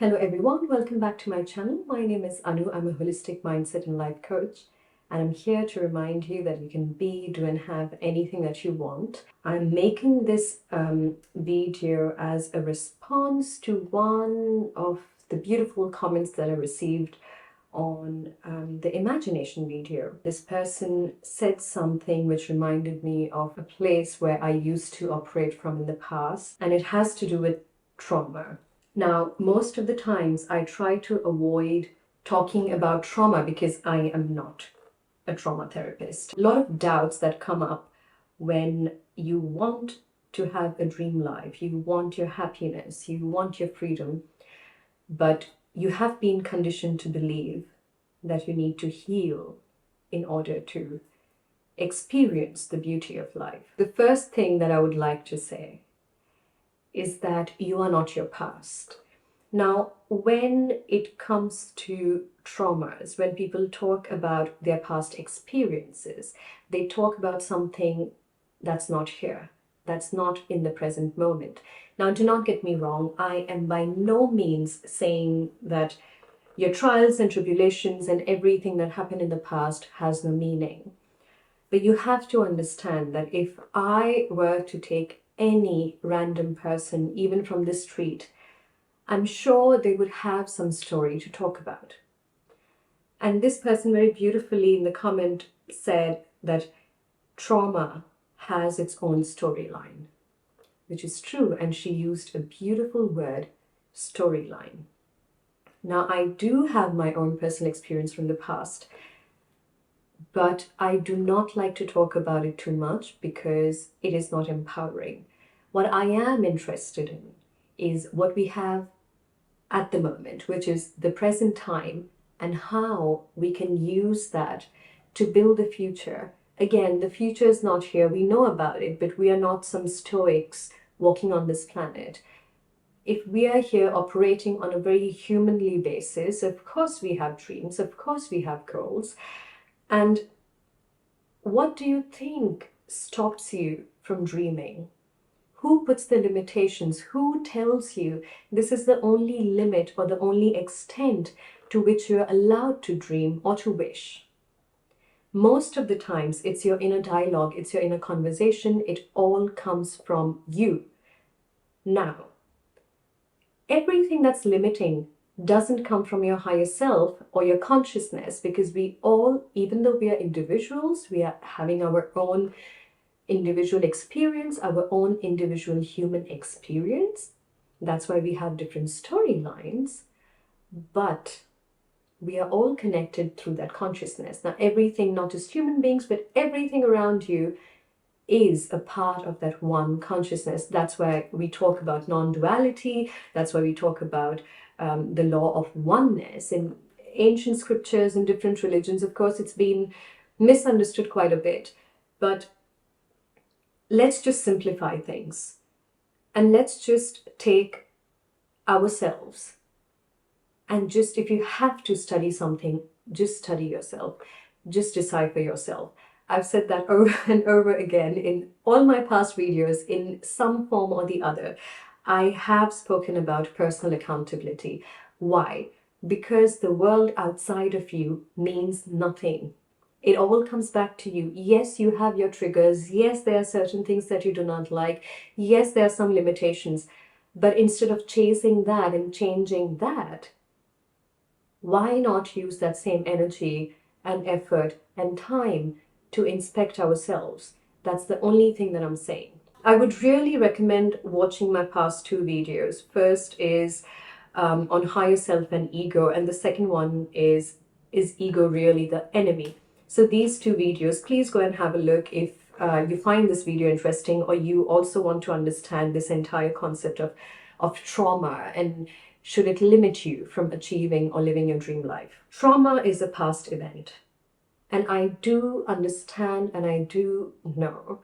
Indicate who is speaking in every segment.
Speaker 1: Hello everyone, welcome back to my channel. My name is Anu. I'm a holistic mindset and life coach, and I'm here to remind you that you can be, do, and have anything that you want. I'm making this video as a response to one of the beautiful comments that I received on the imagination video. This person said something which reminded me of a place where I used to operate from in the past, and it has to do with trauma. Now, most of the times I try to avoid talking about trauma because I am not a trauma therapist. A lot of doubts that come up when you want to have a dream life, you want your happiness, you want your freedom, but you have been conditioned to believe that you need to heal in order to experience the beauty of life. The first thing that I would like to say is that you are not your past. Now, when it comes to traumas, when people talk about their past experiences, they talk about something that's not here, that's not in the present moment. Now, do not get me wrong, I am by no means saying that your trials and tribulations and everything that happened in the past has no meaning. But you have to understand that if I were to take any random person, even from the street, I'm sure they would have some story to talk about. And this person very beautifully in the comment said that trauma has its own storyline, which is true. And she used a beautiful word, storyline. Now, I do have my own personal experience from the past, but I do not like to talk about it too much because it is not empowering. What I am interested in is what we have at the moment, which is the present time, and how we can use that to build the future. Again, the future is not here. We know about it, but we are not some stoics walking on this planet. If we are here operating on a very humanly basis, of course we have dreams, of course we have goals. And what do you think stops you from dreaming? Who puts the limitations? Who tells you this is the only limit or the only extent to which you're allowed to dream or to wish? Most of the times, it's your inner dialogue, it's your inner conversation. It all comes from you. Now, everything that's limiting doesn't come from your higher self or your consciousness, because we all, even though we are individuals, we are having our own individual experience, our own individual human experience. That's why we have different storylines, but we are all connected through that consciousness. Now, everything, not just human beings, but everything around you is a part of that one consciousness. That's why we talk about non-duality. That's why we talk about the law of oneness. In ancient scriptures and different religions, of course, it's been misunderstood quite a bit, but let's just simplify things, and let's just take ourselves and just, if you have to study something, just study yourself, just decipher yourself. I've said that over and over again in all my past videos in some form or the other. I have spoken about personal accountability. Why? Because the world outside of you means nothing. It all comes back to you. Yes, you have your triggers. Yes, there are certain things that you do not like. Yes, there are some limitations. But instead of chasing that and changing that, why not use that same energy and effort and time to inspect ourselves? That's the only thing that I'm saying. I would really recommend watching my past two videos. First is on higher self and ego, and the second one is ego really the enemy? So these two videos, please go and have a look if you find this video interesting, or you also want to understand this entire concept of trauma and should it limit you from achieving or living your dream life. Trauma is a past event, and I do understand and I do know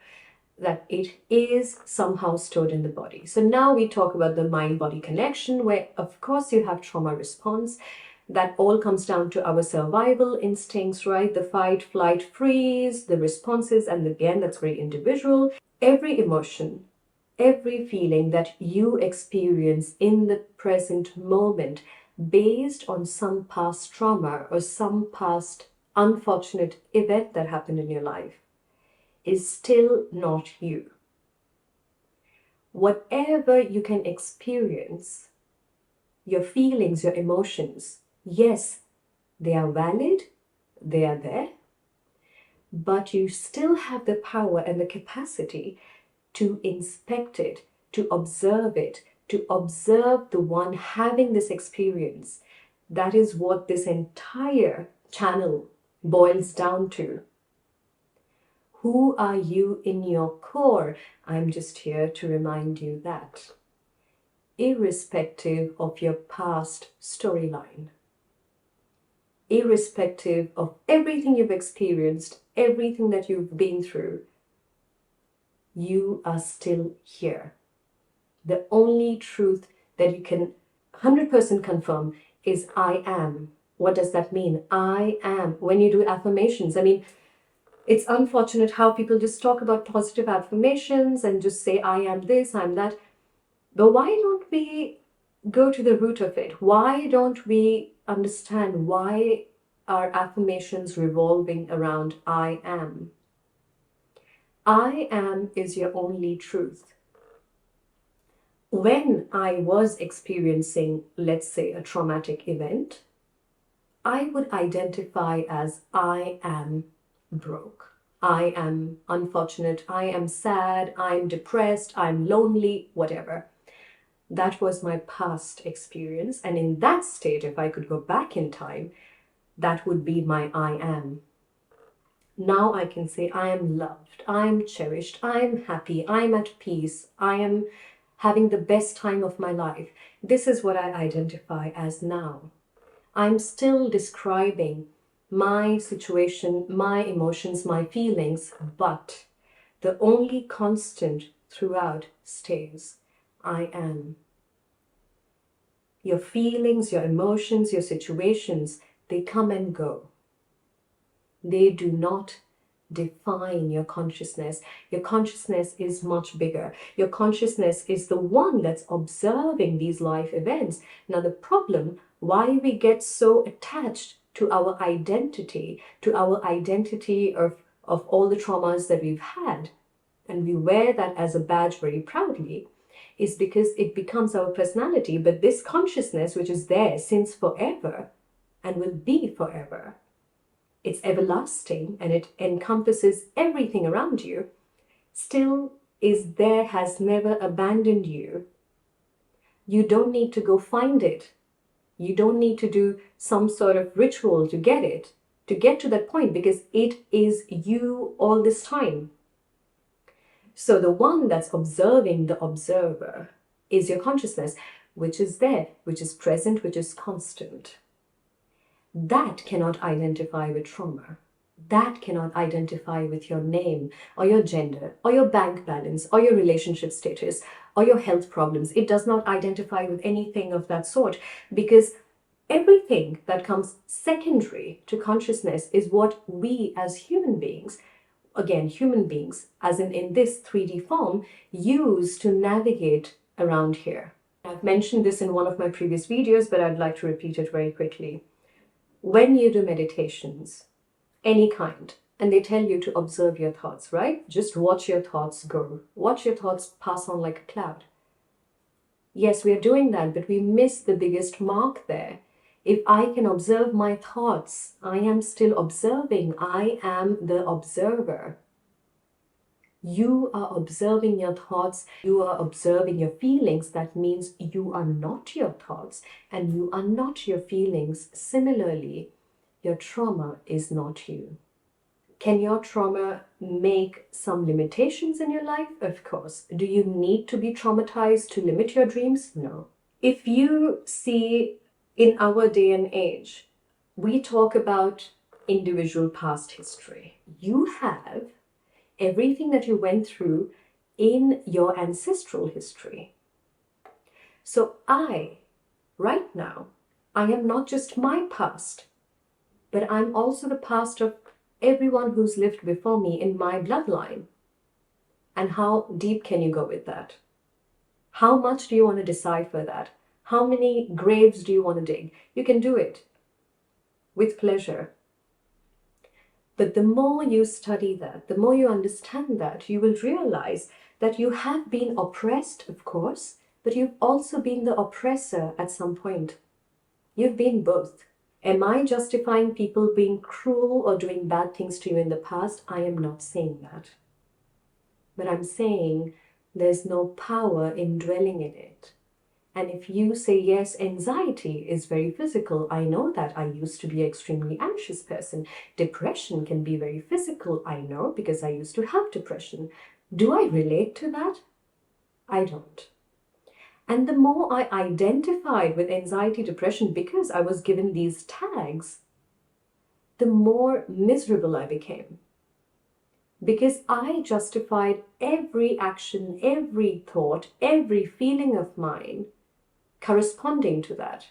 Speaker 1: that it is somehow stored in the body. So now we talk about the mind-body connection, where of course you have trauma response. That all comes down to our survival instincts, right? The fight, flight, freeze, the responses, and again, that's very individual. Every emotion, every feeling that you experience in the present moment based on some past trauma or some past unfortunate event that happened in your life is still not you. Whatever you can experience, your feelings, your emotions, yes, they are valid, they are there, but you still have the power and the capacity to inspect it, to observe it, to observe the one having this experience. That is what this entire channel boils down to. Who are you in your core? I'm just here to remind you that, irrespective of your past storyline, irrespective of everything you've experienced, everything that you've been through, you are still here. The only truth that you can 100% confirm is I am. What does that mean? I am. When you do affirmations, I mean, it's unfortunate how people just talk about positive affirmations and just say, I am this, I'm that. But why don't we go to the root of it? Why don't we understand why are affirmations revolving around I am? I am is your only truth. When I was experiencing, let's say, a traumatic event, I would identify as I am broke. I am unfortunate. I am sad. I'm depressed. I'm lonely, whatever. That was my past experience. And in that state, if I could go back in time, that would be my I am. Now I can say I am loved, I am cherished, I am happy, I am at peace, I am having the best time of my life. This is what I identify as now. I'm still describing my situation, my emotions, my feelings, but the only constant throughout stays I am. Your feelings, your emotions, your situations, they come and go. They do not define your consciousness. Your consciousness is much bigger. Your consciousness is the one that's observing these life events. Now, the problem, why we get so attached to our identity of all the traumas that we've had, and we wear that as a badge very proudly, is because it becomes our personality. But this consciousness, which is there since forever and will be forever, it's everlasting and it encompasses everything around you, still is there, has never abandoned you. You don't need to go find it. You don't need to do some sort of ritual to get it, to get to that point, because it is you all this time. So the one that's observing the observer is your consciousness, which is there, which is present, which is constant. That cannot identify with trauma. That cannot identify with your name or your gender or your bank balance or your relationship status or your health problems. It does not identify with anything of that sort, because everything that comes secondary to consciousness is what we as human beings, again, human beings, as in this 3D form, use to navigate around here. I've mentioned this in one of my previous videos, but I'd like to repeat it very quickly. When you do meditations, any kind, and they tell you to observe your thoughts, right? Just watch your thoughts go. Watch your thoughts pass on like a cloud. Yes, we are doing that, but we miss the biggest mark there. If I can observe my thoughts, I am still observing. I am the observer. You are observing your thoughts, you are observing your feelings. That means you are not your thoughts and you are not your feelings. Similarly, your trauma is not you. Can your trauma make some limitations in your life? Of course. Do you need to be traumatized to limit your dreams? No. If you see in our day and age, we talk about individual past history. You have everything that you went through in your ancestral history. So right now, I am not just my past, but I'm also the past of everyone who's lived before me in my bloodline. And how deep can you go with that? How much do you want to decipher that? How many graves do you want to dig? You can do it with pleasure. But the more you study that, the more you understand that, you will realize that you have been oppressed, of course, but you've also been the oppressor at some point. You've been both. Am I justifying people being cruel or doing bad things to you in the past? I am not saying that. But I'm saying there's no power in dwelling in it. And if you say, yes, anxiety is very physical, I know that. I used to be an extremely anxious person. Depression can be very physical, I know, because I used to have depression. Do I relate to that? I don't. And the more I identified with anxiety, depression, because I was given these tags, the more miserable I became. Because I justified every action, every thought, every feeling of mine corresponding to that.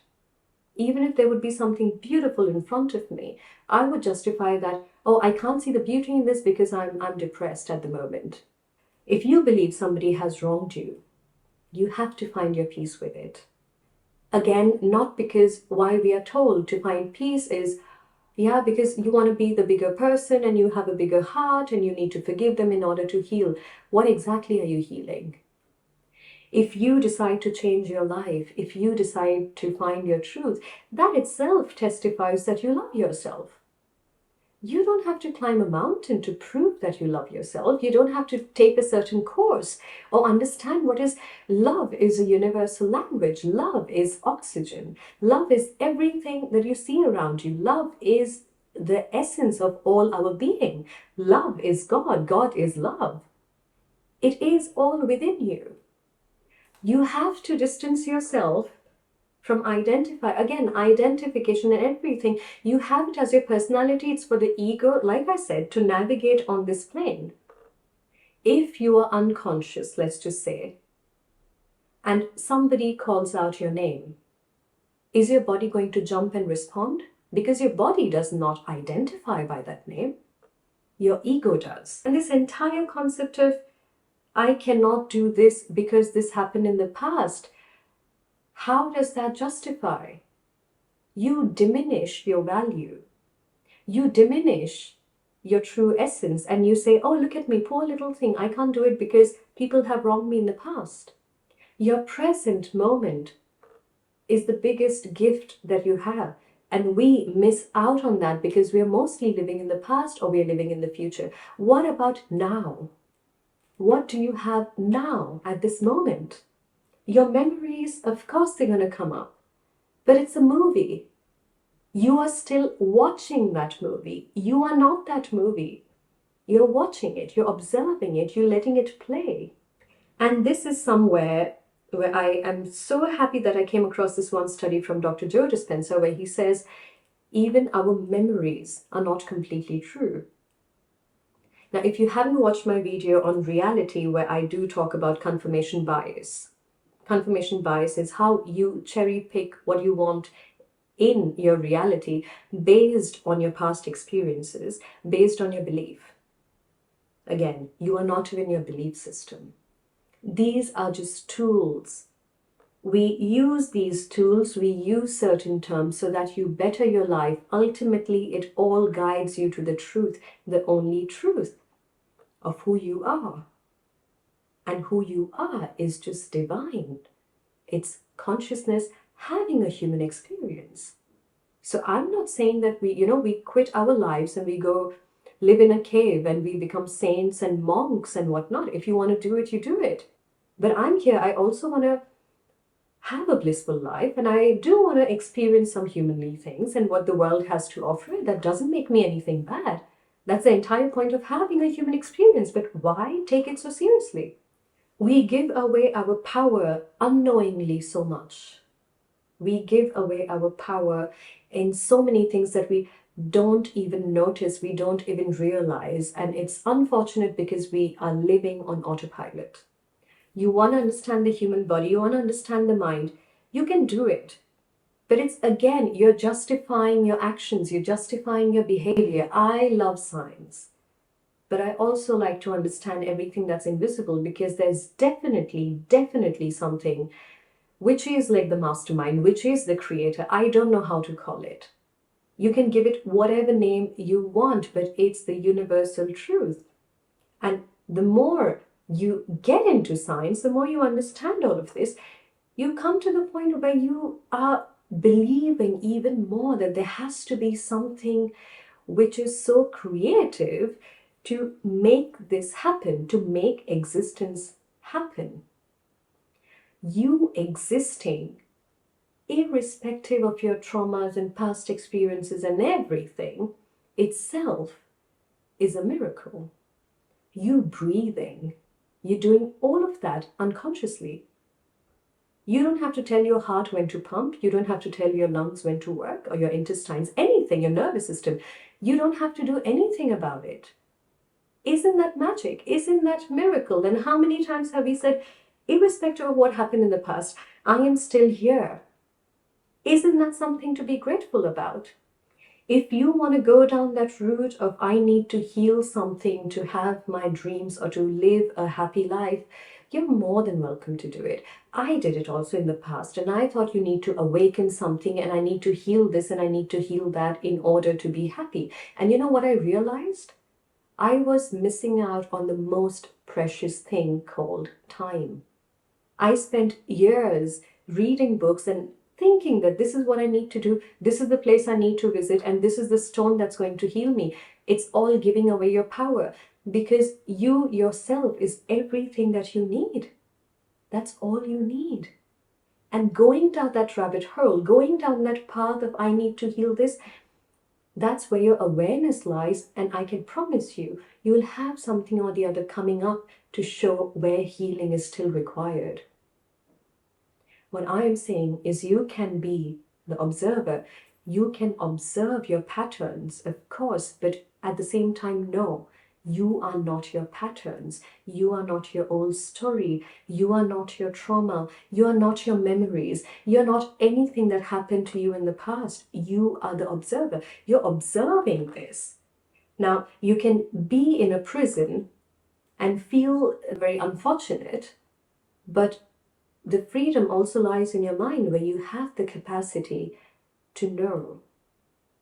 Speaker 1: Even if there would be something beautiful in front of me, I would justify that, oh, I can't see the beauty in this because I'm depressed at the moment. If you believe somebody has wronged you, you have to find your peace with it. Again, not because why we are told to find peace is, yeah, because you want to be the bigger person and you have a bigger heart and you need to forgive them in order to heal. What exactly are you healing? If you decide to change your life, if you decide to find your truth, that itself testifies that you love yourself. You don't have to climb a mountain to prove that you love yourself. You don't have to take a certain course or understand what is love is a universal language. Love is oxygen. Love is everything that you see around you. Love is the essence of all our being. Love is God. God is love. It is all within you. You have to distance yourself from identification and everything. You have it as your personality. It's for the ego, like I said, to navigate on this plane. If you are unconscious, let's just say, and somebody calls out your name, is your body going to jump and respond? Because your body does not identify by that name. Your ego does. And this entire concept of, I cannot do this because this happened in the past, how does that justify? You diminish your value. You diminish your true essence and you say, oh, look at me, poor little thing. I can't do it because people have wronged me in the past. Your present moment is the biggest gift that you have. And we miss out on that because we are mostly living in the past or we are living in the future. What about now? What do you have now at this moment? Your memories, of course, they're going to come up. But it's a movie. You are still watching that movie. You are not that movie. You're watching it. You're observing it. You're letting it play. And this is somewhere where I am so happy that I came across this one study from Dr. Joe Dispenza where he says, even our memories are not completely true. Now, if you haven't watched my video on reality where I do talk about confirmation bias is how you cherry pick what you want in your reality based on your past experiences, based on your belief. Again, you are not even your belief system. These are just tools. We use these tools, we use certain terms so that you better your life. Ultimately, it all guides you to the truth, the only truth of who you are. And who you are is just divine. It's consciousness having a human experience. So I'm not saying that we quit our lives and we go live in a cave and we become saints and monks and whatnot. If you want to do it, you do it. But I'm here, I also want to have a blissful life and I do want to experience some humanly things and what the world has to offer. That doesn't make me anything bad. That's the entire point of having a human experience. But why take it so seriously? We give away our power unknowingly so much. We give away our power in so many things that we don't even notice, we don't even realize. And it's unfortunate because we are living on autopilot. You want to understand the human body, you want to understand the mind, you can do it. But it's again, you're justifying your actions, you're justifying your behavior. I love science. But I also like to understand everything that's invisible, because there's definitely something which is like the mastermind, which is the creator. I don't know how to call it. You can give it whatever name you want, but it's the universal truth. And the more you get into science, the more you understand all of this, you come to the point where you are believing even more that there has to be something which is so creative to make this happen, to make existence happen. You existing, irrespective of your traumas and past experiences and everything, itself is a miracle. You breathing, you're doing all of that unconsciously. You don't have to tell your heart when to pump. You don't have to tell your lungs when to work, or your intestines, anything, your nervous system. You don't have to do anything about it. Isn't that magic? Isn't that miracle? And how many times have we said, irrespective of what happened in the past, I am still here? Isn't that something to be grateful about? If you want to go down that route of I need to heal something to have my dreams or to live a happy life, you're more than welcome to do it. I did it also in the past, and I thought you need to awaken something, and I need to heal this and I need to heal that in order to be happy. And you know what I realized? I was missing out on the most precious thing called time. I spent years reading books and thinking that this is what I need to do, this is the place I need to visit, and this is the stone that's going to heal me. It's all giving away your power, because you yourself is everything that you need. That's all you need. And going down that rabbit hole, going down that path of I need to heal this, that's where your awareness lies, and I can promise you, you'll have something or the other coming up to show where healing is still required. What I am saying is you can be the observer. You can observe your patterns, of course, but at the same time, no, you are not your patterns. You are not your old story. You are not your trauma. You are not your memories. You're not anything that happened to you in the past. You are the observer. You're observing this. Now, you can be in a prison and feel very unfortunate, but the freedom also lies in your mind, where you have the capacity to know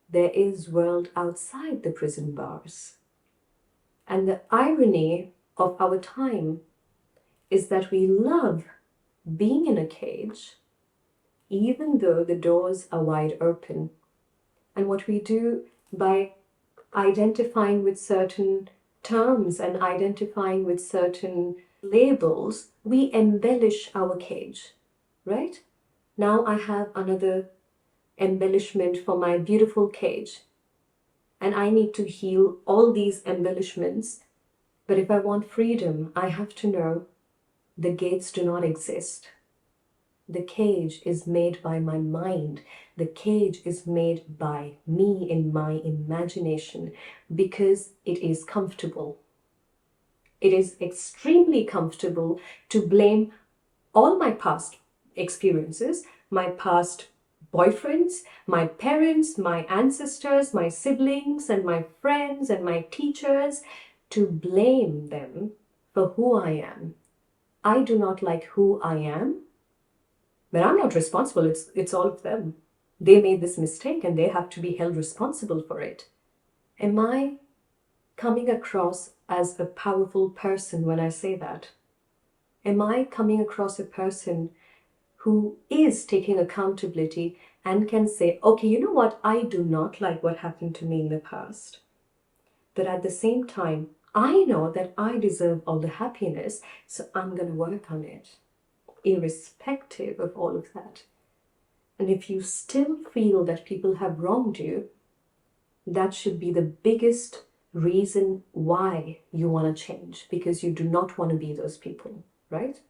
Speaker 1: there is world outside the prison bars. And the irony of our time is that we love being in a cage, even though the doors are wide open. And what we do by identifying with certain terms and identifying with certain labels, we embellish our cage, right? Now I have another embellishment for my beautiful cage, and I need to heal all these embellishments. But if I want freedom, I have to know the gates do not exist. The cage is made by my mind. The cage is made by me in my imagination, because it is comfortable. It is extremely comfortable to blame all my past experiences, my past boyfriends, my parents, my ancestors, my siblings, and my friends and my teachers, to blame them for who I am. I do not like who I am, but I'm not responsible. It's all of them. They made this mistake and they have to be held responsible for it. Am I coming across as a powerful person when I say that? Am I coming across a person who is taking accountability and can say, okay, you know what? I do not like what happened to me in the past. But at the same time, I know that I deserve all the happiness, so I'm going to work on it, irrespective of all of that. And if you still feel that people have wronged you, that should be the biggest reason why you want to change, because you do not want to be those people, right?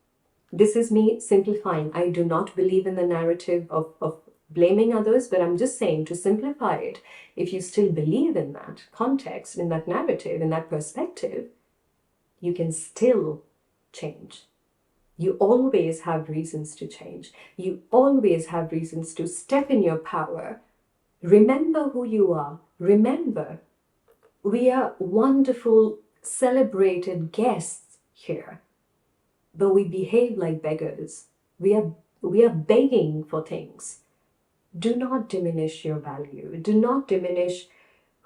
Speaker 1: This is me simplifying. I do not believe in the narrative of blaming others, but I'm just saying, to simplify it, if you still believe in that context, in that narrative, in that perspective, you can still change. You always have reasons to change. You always have reasons to step in your power. Remember who you are. Remember, we are wonderful celebrated guests here, but we behave like beggars. We are begging for things. Do not diminish your value. Do not diminish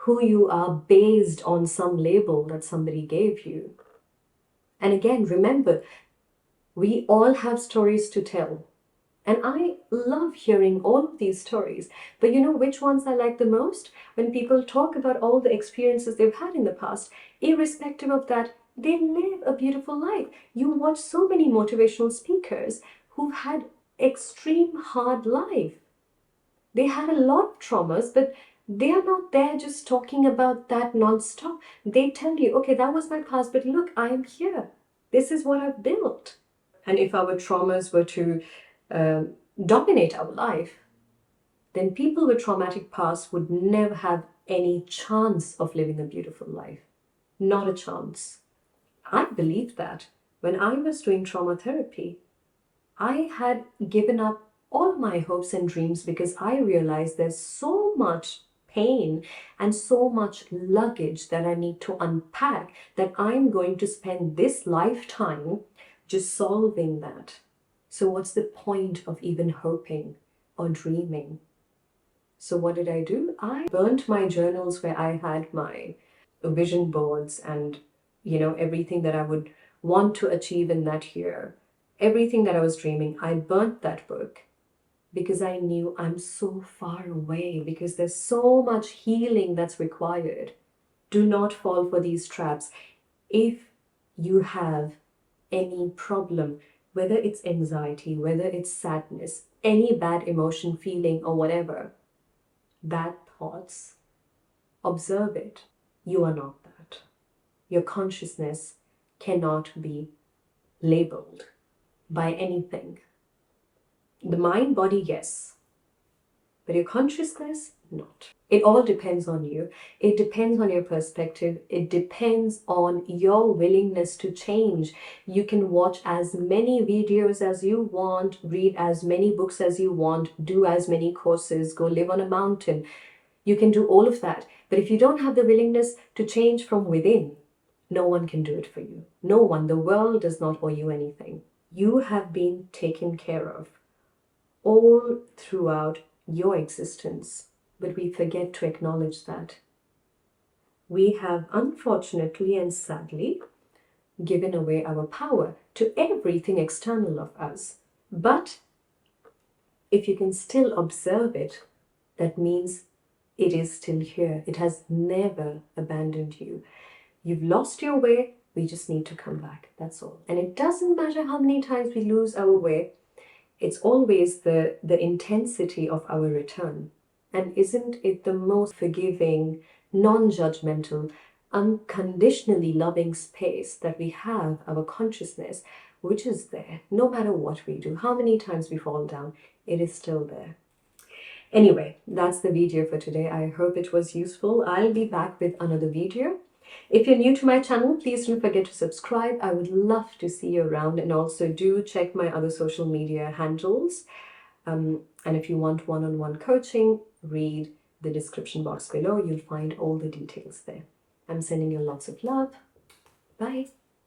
Speaker 1: who you are based on some label that somebody gave you. And again, remember, we all have stories to tell. And I love hearing all of these stories. But you know which ones I like the most? When people talk about all the experiences they've had in the past, irrespective of that, they live a beautiful life. You watch so many motivational speakers who've had extreme hard life. They had a lot of traumas, but they are not there just talking about that non-stop. They tell you, okay, that was my past, but look, I am here. This is what I've built. And if our traumas were to dominate our life, then people with traumatic pasts would never have any chance of living a beautiful life. Not a chance. I believed that. When I was doing trauma therapy, I had given up all my hopes and dreams because I realized there's so much pain and so much luggage that I need to unpack that I'm going to spend this lifetime just solving that. So what's the point of even hoping or dreaming? So what did I do? I burnt my journals where I had my vision boards and, everything that I would want to achieve in that year. Everything that I was dreaming, I burnt that book because I knew I'm so far away, because there's so much healing that's required. Do not fall for these traps. If you have any problem, whether it's anxiety, whether it's sadness, any bad emotion, feeling, or whatever, bad thoughts, observe it. You are not that. Your consciousness cannot be labeled by anything. The mind, body, yes. But your consciousness, not. It all depends on you. It depends on your perspective. It depends on your willingness to change. You can watch as many videos as you want, read as many books as you want, do as many courses, go live on a mountain. You can do all of that. But if you don't have the willingness to change from within, no one can do it for you. No one. The world does not owe you anything. You have been taken care of all throughout your existence, but we forget to acknowledge that. We have unfortunately and sadly given away our power to everything external of us. But if you can still observe it, that means it is still here. It has never abandoned you. You've lost your way. We just need to come back. That's all. And it doesn't matter how many times we lose our way. It's always the intensity of our return. And isn't it the most forgiving, non-judgmental, unconditionally loving space that we have, our consciousness, which is there no matter what we do, how many times we fall down, it is still there. Anyway, that's the video for today. I hope it was useful. I'll be back with another video. If you're new to my channel, please don't forget to subscribe. I would love to see you around, and also do check my other social media handles. And if you want one-on-one coaching, read the description box below. You'll find all the details there. I'm sending you lots of love. Bye.